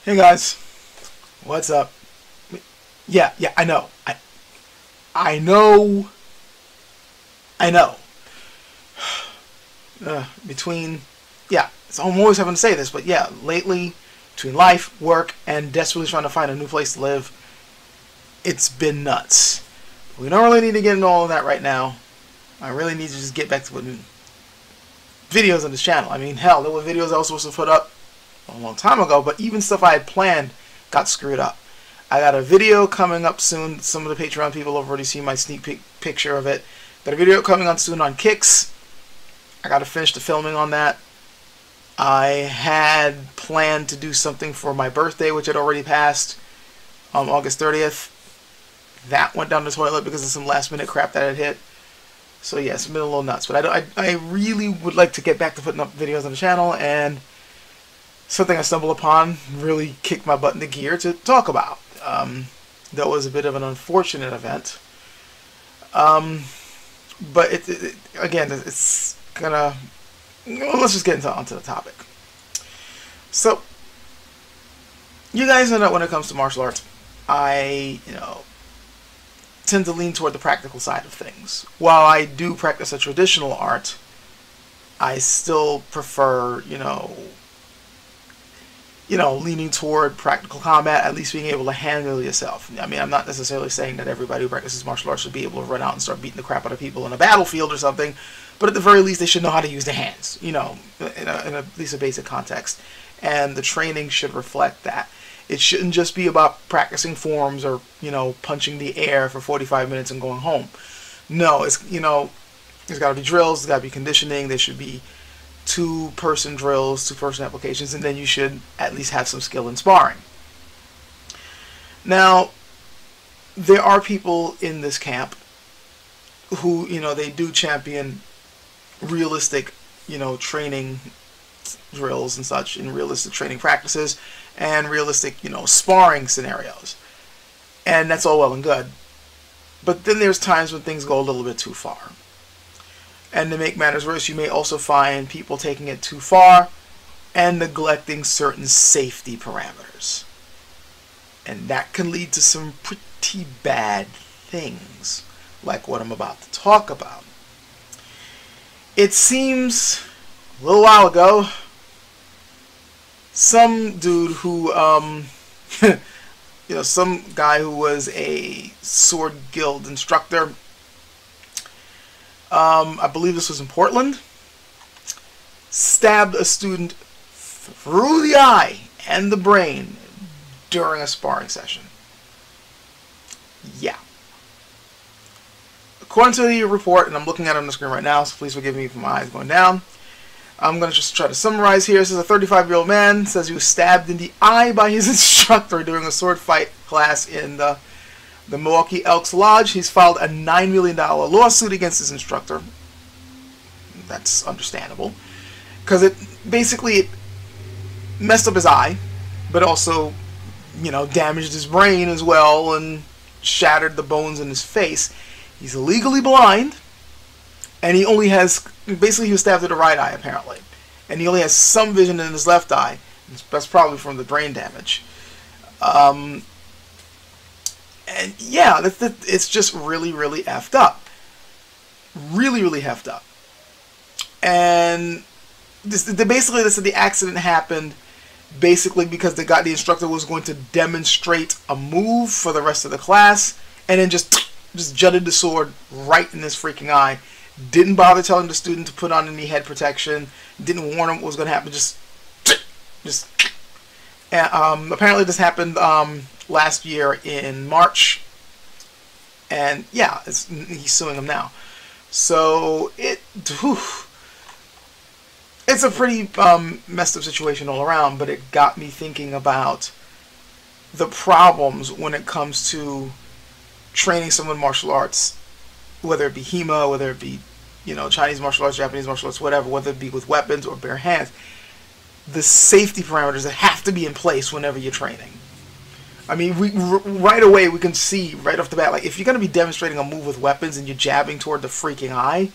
Hey guys, what's up? Yeah, I know. I know. I know. So I'm always having to say this, but yeah, lately, between life, work, and desperately trying to find a new place to live, it's been nuts. We don't really need to get into all of that right now. I really need to just get back to putting videos on this channel. I mean, hell, there were videos I was supposed to put up a long time ago, but even stuff I had planned got screwed up. I got a video coming up soon. Some of the Patreon people have already seen my sneak peek picture of it. Got a video coming on soon on Kicks. I got to finish the filming on that. I had planned to do something for my birthday, which had already passed, August 30th. That went down the toilet because of some last minute crap that had hit. So yeah, it's been a little nuts. But I really would like to get back to putting up videos on the channel, and something I stumbled upon really kicked my butt into gear to talk about. That was a bit of an unfortunate event. But again, it's gonna... Well, let's just get onto the topic. So, you guys know that when it comes to martial arts, I, tend to lean toward the practical side of things. While I do practice a traditional art, I still prefer, leaning toward practical combat, at least being able to handle yourself. I mean, I'm not necessarily saying that everybody who practices martial arts should be able to run out and start beating the crap out of people in a battlefield or something, but at the very least, they should know how to use their hands, in at least a basic context. And the training should reflect that. It shouldn't just be about practicing forms or, punching the air for 45 minutes and going home. No, there's got to be drills, there's got to be conditioning, there should be two-person drills, two-person applications, and then you should at least have some skill in sparring. Now, there are people in this camp who, they do champion realistic, training drills and such, and realistic training practices, and realistic, sparring scenarios. And that's all well and good. But then there's times when things go a little bit too far. And to make matters worse, you may also find people taking it too far and neglecting certain safety parameters. And that can lead to some pretty bad things, like what I'm about to talk about. It seems a little while ago, some dude who, some guy who was a sword guild instructor, I believe this was in Portland, stabbed a student through the eye and the brain during a sparring session. Yeah. According to the report, and I'm looking at it on the screen right now, so please forgive me for my eyes going down. I'm going to just try to summarize here. This is a 35-year-old man, says he was stabbed in the eye by his instructor during a sword fight class in the Milwaukee Elks Lodge. He's filed a $9 million lawsuit against his instructor. That's understandable, because it messed up his eye, but also, damaged his brain as well and shattered the bones in his face. He's legally blind, and he only has, basically he was stabbed in the right eye apparently, and he only has some vision in his left eye. That's probably from the brain damage. And yeah, it's just really, really effed up. Really, really effed up. And basically they said the accident happened basically because the instructor was going to demonstrate a move for the rest of the class, and then just jutted the sword right in his freaking eye. Didn't bother telling the student to put on any head protection. Didn't warn him what was going to happen. Apparently this happened last year in March, and yeah, he's suing him now. So it's a pretty messed up situation all around. But it got me thinking about the problems when it comes to training someone in martial arts, whether it be HEMA, whether it be Chinese martial arts, Japanese martial arts, whatever, whether it be with weapons or bare hands. The safety parameters that have to be in place whenever you're training. I mean, right away we can see right off the bat, like, if you're going to be demonstrating a move with weapons and you're jabbing toward the freaking eye,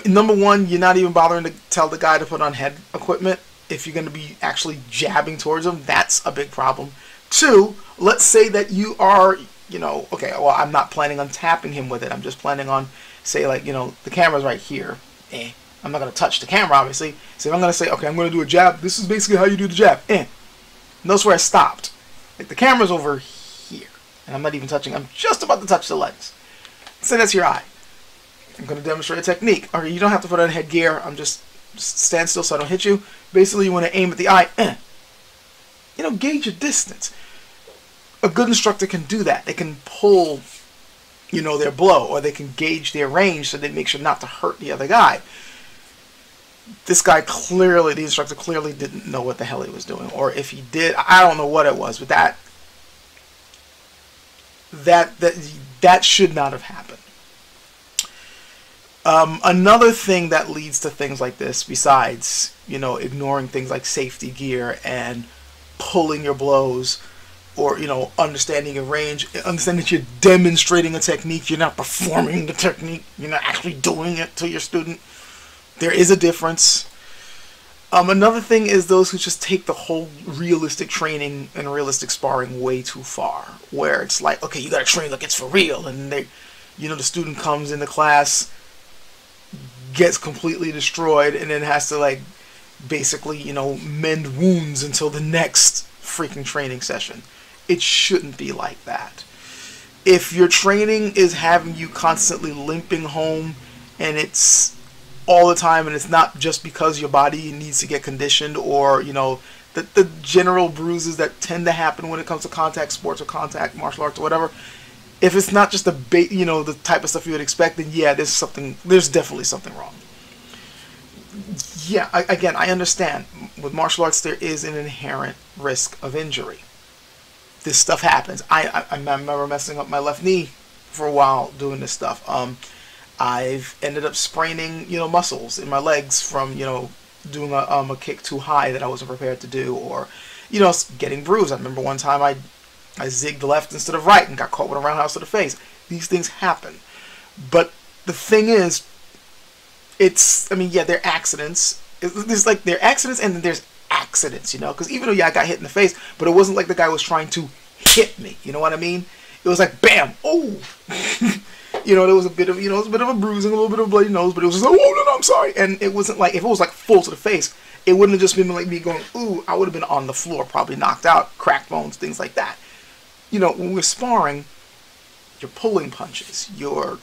number one, you're not even bothering to tell the guy to put on head equipment. if you're going to be actually jabbing towards him, that's a big problem. Two, let's say that you are, okay, well, I'm not planning on tapping him with it. I'm just planning on, say, like, the camera's right here. I'm not going to touch the camera, obviously. So if I'm going to say, okay, I'm going to do a jab, this is basically how you do the jab. Notice where I stopped. Like, the camera's over here. And I'm not even touching. I'm just about to touch the legs. Say that's your eye. I'm going to demonstrate a technique. Okay, you don't have to put on headgear. I'm just stand still so I don't hit you. Basically, you want to aim at the eye. Gauge your distance. A good instructor can do that. They can pull, their blow, or they can gauge their range so they make sure not to hurt the other guy. This guy clearly, the instructor clearly didn't know what the hell he was doing. Or if he did, I don't know what it was, but that should not have happened. Another thing that leads to things like this, besides, ignoring things like safety gear and pulling your blows, or, understanding your range, understanding that you're demonstrating a technique, you're not performing the technique, you're not actually doing it to your student. There is a difference. Another thing is those who just take the whole realistic training and realistic sparring way too far, where it's like, okay, you got to train like it's for real, and the student comes into class, gets completely destroyed, and then has to, like, basically, mend wounds until the next freaking training session. It shouldn't be like that. If your training is having you constantly limping home, and it's all the time, and it's not just because your body needs to get conditioned, or, the general bruises that tend to happen when it comes to contact sports or contact martial arts or whatever, if it's not just the type of stuff you would expect, then yeah, there's definitely something wrong. Yeah, again, I understand. With martial arts, there is an inherent risk of injury. This stuff happens. I remember messing up my left knee for a while doing this stuff. I've ended up spraining, muscles in my legs from, doing a kick too high that I wasn't prepared to do, or, getting bruised. I remember one time I zigged left instead of right and got caught with a roundhouse to the face. These things happen. But the thing is, they're accidents. There's like, they're accidents, and then there's accidents, because even though I got hit in the face, but it wasn't like the guy was trying to hit me, you know what I mean? It was like, bam, oh, there was a bit of, a bruising, a little bit of a bloody nose, but it was just like, oh, no, I'm sorry. And it wasn't like, if it was like full to the face, it wouldn't have just been like me going, ooh, I would have been on the floor, probably knocked out, cracked bones, things like that. When we're sparring, you're pulling punches, you're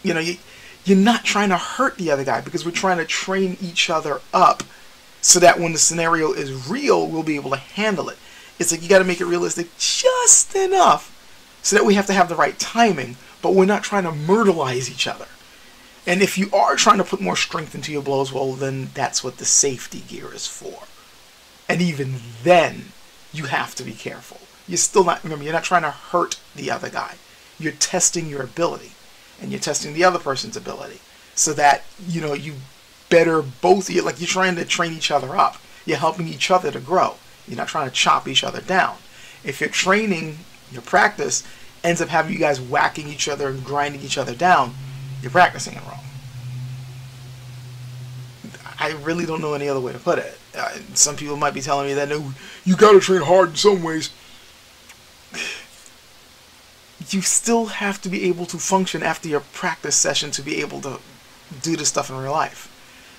not trying to hurt the other guy, because we're trying to train each other up so that when the scenario is real, we'll be able to handle it. It's like, you got to make it realistic just enough so that we have to have the right timing, but we're not trying to myrtleize each other. And if you are trying to put more strength into your blows, well, then that's what the safety gear is for. And even then, you have to be careful. Remember, you're not trying to hurt the other guy. You're testing your ability, and you're testing the other person's ability, so that, you better both, you're trying to train each other up. You're helping each other to grow. You're not trying to chop each other down. If your training, your practice, ends up having you guys whacking each other and grinding each other down, you're practicing it wrong. I really don't know any other way to put it. Some people might be telling me that, no, you got to train hard in some ways. You still have to be able to function after your practice session to be able to do this stuff in real life.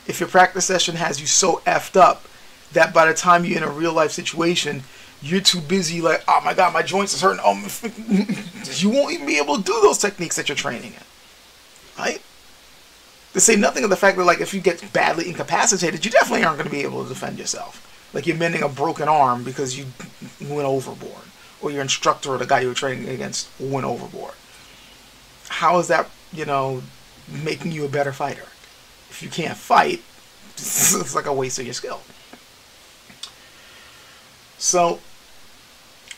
If your practice session has you so effed up that by the time you're in a real life situation, you're too busy, like, oh my god, my joints is hurting, you won't even be able to do those techniques that you're training in. Right? To say nothing of the fact that, like, if you get badly incapacitated, you definitely aren't going to be able to defend yourself. Like, you're mending a broken arm because you went overboard, or your instructor or the guy you were training against went overboard. How is that, making you a better fighter? If you can't fight, it's like a waste of your skill. So,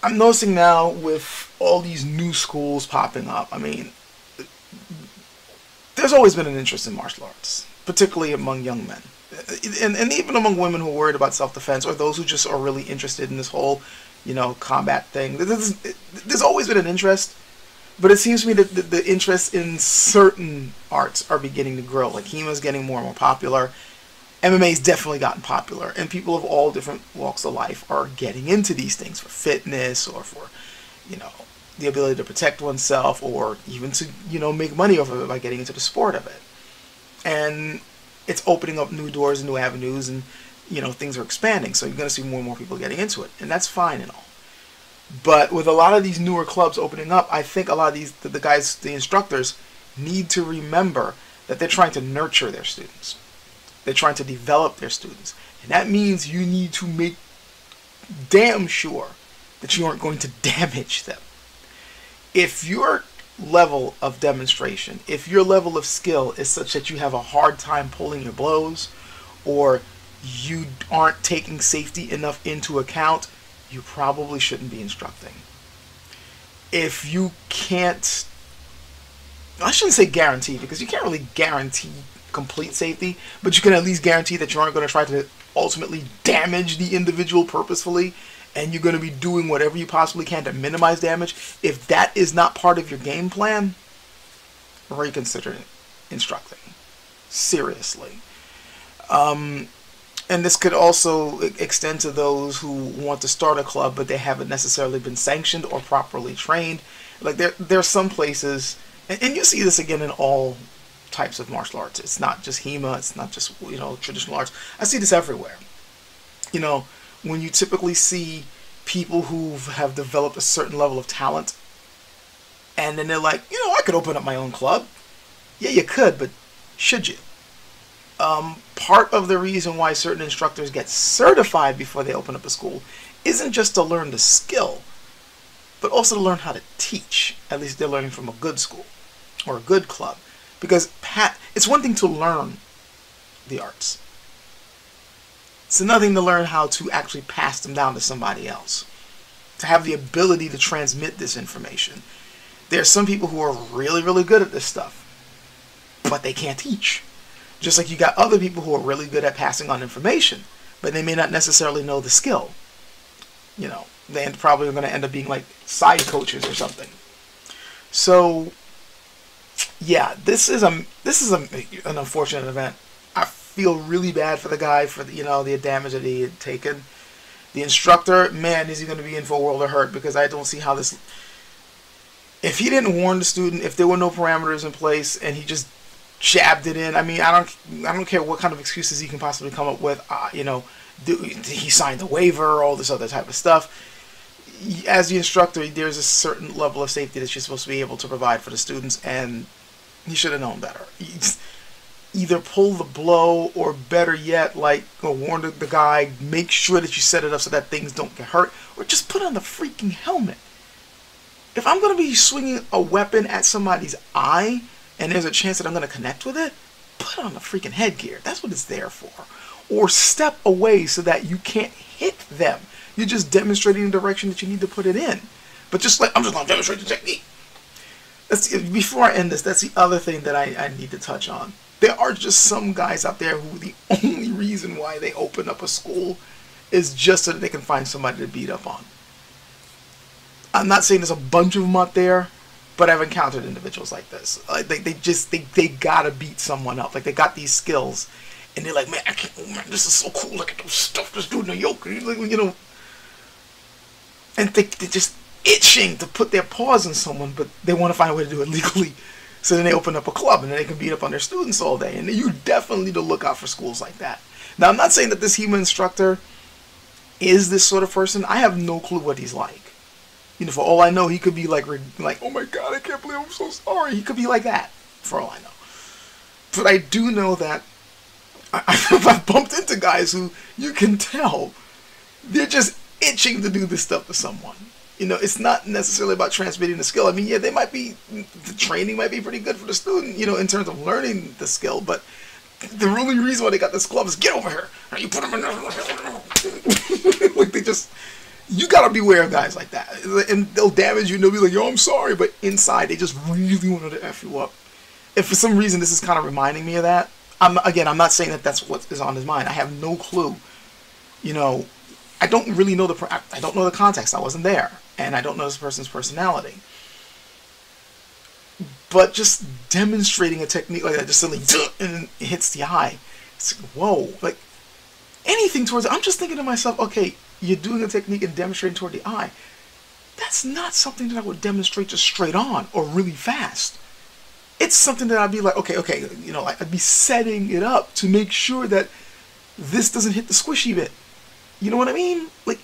I'm noticing now with all these new schools popping up, there's always been an interest in martial arts, particularly among young men. And even among women who are worried about self-defense, or those who just are really interested in this whole, combat thing. There's always been an interest, but it seems to me that the interest in certain arts are beginning to grow. Like, HEMA is getting more and more popular. MMA's definitely gotten popular, and people of all different walks of life are getting into these things for fitness or for, you know, the ability to protect oneself, or even to, you know, make money off of it by getting into the sport of it. And it's opening up new doors and new avenues, and, you know, things are expanding. So you're going to see more and more people getting into it, and that's fine and all. But with a lot of these newer clubs opening up, I think a lot of these, the guys, the instructors, need to remember that they're trying to nurture their students. They're trying to develop their students. And that means you need to make damn sure that you aren't going to damage them. If your level of demonstration, if your level of skill is such that you have a hard time pulling your blows, or you aren't taking safety enough into account, you probably shouldn't be instructing. If you can't, I shouldn't say guarantee, because you can't really guarantee complete safety, but you can at least guarantee that you aren't going to try to ultimately damage the individual purposefully, and you're going to be doing whatever you possibly can to minimize damage. If that is not part of your game plan, reconsider instructing. Seriously. And this could also extend to those who want to start a club, but they haven't necessarily been sanctioned or properly trained. Like there are some places, and you see this again in all types of martial arts. It's not just HEMA, it's not just, you know, traditional arts. I see this everywhere. You know, when you typically see people who have developed a certain level of talent, and then they're like, you know, I could open up my own club. Yeah, you could, but should you? Part of the reason why certain instructors get certified before they open up a school isn't just to learn the skill, but also to learn how to teach. At least they're learning from a good school or a good club. Because it's one thing to learn the arts. It's another thing to learn how to actually pass them down to somebody else. To have the ability to transmit this information. There are some people who are really, really good at this stuff, but they can't teach. Just like you got other people who are really good at passing on information, but they may not necessarily know the skill. You know, they probably are going to end up being like side coaches or something. So yeah, this is an unfortunate event. I feel really bad for the guy for the, you know, the damage that he had taken. The instructor, man, is he going to be in for a world of hurt, because I don't see how this. If he didn't warn the student, if there were no parameters in place, and he just jabbed it in, I mean, I don't care what kind of excuses he can possibly come up with. You know, he signed a waiver, all this other type of stuff. As the instructor, there's a certain level of safety that you're supposed to be able to provide for the students, and he should have known better. Either pull the blow, or better yet, like, warn the guy, make sure that you set it up so that things don't get hurt, or just put on the freaking helmet. If I'm going to be swinging a weapon at somebody's eye, and there's a chance that I'm going to connect with it, put on the freaking headgear. That's what it's there for. Or step away so that you can't hit them. You're just demonstrating the direction that you need to put it in. But just like, I'm just going to demonstrate the technique. Before I end this, that's the other thing that I need to touch on. There are just some guys out there who the only reason why they open up a school is just so that they can find somebody to beat up on. I'm not saying there's a bunch of them out there, but I've encountered individuals like this. Like they gotta beat someone up. Like they got these skills, and they're like, man, I can't, man, this is so cool. Look at this stuff this dude in the yoke, you know. And they're just itching to put their paws on someone, but they want to find a way to do it legally. So then they open up a club, and then they can beat up on their students all day. And you definitely need to look out for schools like that. Now, I'm not saying that this HEMA instructor is this sort of person. I have no clue what he's like. You know, for all I know, he could be like, oh my God, I can't believe I'm so sorry. He could be like that, for all I know. But I do know that I've bumped into guys who you can tell they're just itching to do this stuff to someone. You know, it's not necessarily about transmitting the skill. I mean, yeah, the training might be pretty good for the student, you know, in terms of learning the skill, but the only reason why they got this club is get over here. And you put them in there. Like they just, you gotta beware of guys like that. And they'll damage you and they'll be like, yo, I'm sorry, but inside they just really wanted to F you up. If for some reason this is kind of reminding me of that, I'm not saying that that's what is on his mind. I have no clue. You know, I don't really know I don't know the context. I wasn't there. And I don't know this person's personality. But just demonstrating a technique like that, just suddenly, and it hits the eye. It's like, whoa, like anything towards, I'm just thinking to myself, okay, you're doing a technique and demonstrating toward the eye. That's not something that I would demonstrate just straight on or really fast. It's something that I'd be like, okay, you know, I'd be setting it up to make sure that this doesn't hit the squishy bit. You know what I mean? Like,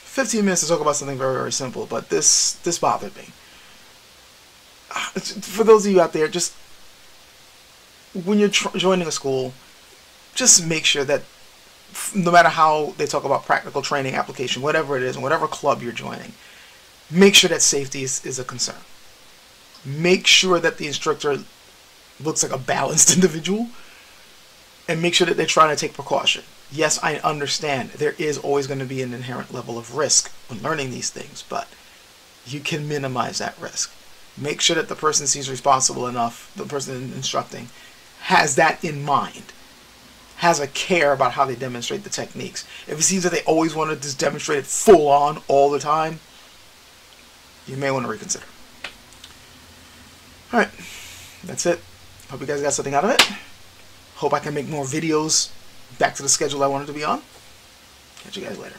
15 minutes to talk about something very, very simple, but this bothered me. For those of you out there, just when you're joining a school, just make sure that no matter how they talk about practical training, application, whatever it is, and whatever club you're joining, make sure that safety is a concern. Make sure that the instructor looks like a balanced individual, and make sure that they're trying to take precaution. Yes, I understand there is always going to be an inherent level of risk when learning these things, but you can minimize that risk. Make sure that the person seems responsible enough, the person instructing, has that in mind, has a care about how they demonstrate the techniques. If it seems that they always want to just demonstrate it full on all the time, you may want to reconsider. Alright, that's it. Hope you guys got something out of it. Hope I can make more videos back to the schedule I wanted to be on. Catch you guys later.